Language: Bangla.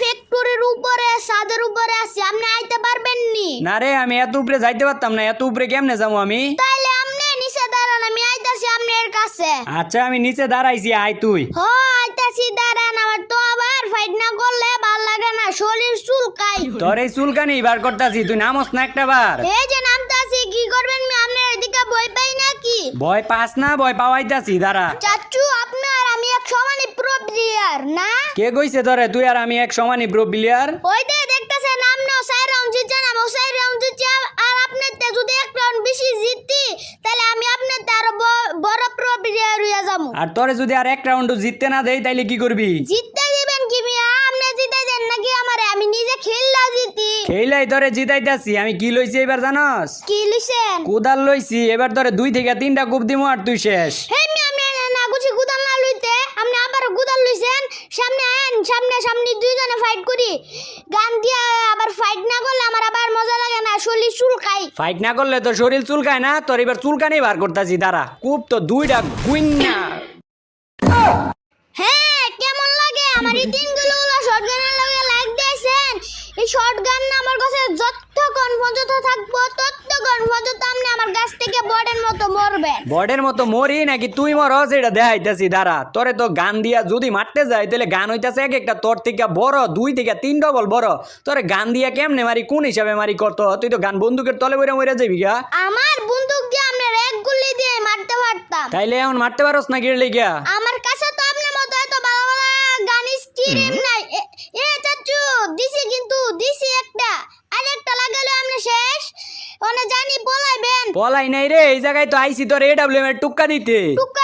ফ্যাক্টরির উপরে ছাদের উপরে আছি, আপনি আইতে পারবেন নি? না রে, আমি এত উপরে যাইতে পারতাম না। এত উপরে কেমনে যাবো আমি? তাইলে আপনি নিচে দাঁড়ান, আমি আইতাছি আপনার কাছে। আচ্ছা, আমি নিচে দাঁড়াইছি, আয় তুই। হ, আইতাছি, দাঁড়ান। আমার তো আবার ফাইট না করলে ভাল লাগে না, শরীর চুলকাই। তোর এই চুলকানি বার করতাছি, তুই নামস না একটা বার। এই যে নামতাছি, কি করবেন? আপনার এদিকে ভয় পাই নাকি? ভয় পাস না? ভয় পাওয়াইতাছি, দাঁড়া। চাচু, আপনার আমি এক সমানই প্রো প্লেয়ার না? কে কইছে তোরে তুই আর আমি এক সমানই ব্রো প্লেয়ার? ওই যে দেখতেছেন, আপনিও 4 রাউন্ড জিতছেন, আমিও 4 রাউন্ড জিতছি। আর আপনার তে যদি এক রাউন্ড বেশি জিতি, তাহলে আমি আপনার তে আরো বড় প্রো প্লেয়ার হইয়া যাবো। আর তোরে যদি আর এক রাউন্ড জিততে না দেই তাইলে কি করবি? জিততে দিবেন কি মিয়া? আপনি জিতাই দেন নাকি আমারে? আমি নিজে খেললা জিতি। খেইলাই তোরে জিতাইতাছি। আমি কি লইছি এবার জানস? কি লিছেন? কোদাল লইছি। এবার তোরে 2 থেকে 3টা কূপ দিমু আর তুই শেষ। হে মিয়া, আপনি না গুছি গুদাল না লইতে, আপনি আবার গুদাল লইছেন। সামনে আইন, সামনে সামনে দুইজনে ফাইট করি। গান দিয়া আবার ফাইট না করলে আমার আবার মজা লাগে না, শরীর চুলকাই। ফাইট না করলে তো শরীর চুলকায় না? তোর এবার চুলকানি বার করতাছি, দাঁড়া। কূপ তো 2টা গুইন্না। হ্যাঁ, কেমন লাগে আমার এই দিনগুলো? শটগানের লগে লাইক দিয়েছেন। এই শটগান না আমার কাছে যতক্ষণ পর্যন্ত থাকবো, ততক্ষণ পর্যন্ত আপনি আমার কাছ থেকে বডের মতো মরবেন। বডের মতো মরি নাকি তুই মরস এটা দেখাইতাছি, দাঁড়া। তোরে তো গান দিয়া যদি মারতে যায় তাহলে গান হইতাছে এক একটা তোর থেকে বড়, 2 থেকে 3 ডবল বড়। তোরে গান দিয়া কেমনে মারি, কোন হিসাবে মারি কত? তুই তো গান বন্দুকের তলে বইরা মরে যাবি গা। আমার বন্দুক দিয়ে আপনার এক গুলি দিয়ে মারতে পারতাম। তাইলে এখন মারতে পারস না গিরলে গিয়া? আমার কাছে তো আপনার মতো এত ভালো ভালো গান স্কিম নাই। এ চাচু, দিছি কিন্তু দিছি একটা, আরেকটা লাগালে আপনি শেষ। ওনা জানি পলাইবেন। পলাই নাই রে, এই জায়গায় তো আইছি তোর AWM এর টুক্কা দিতে। টুকা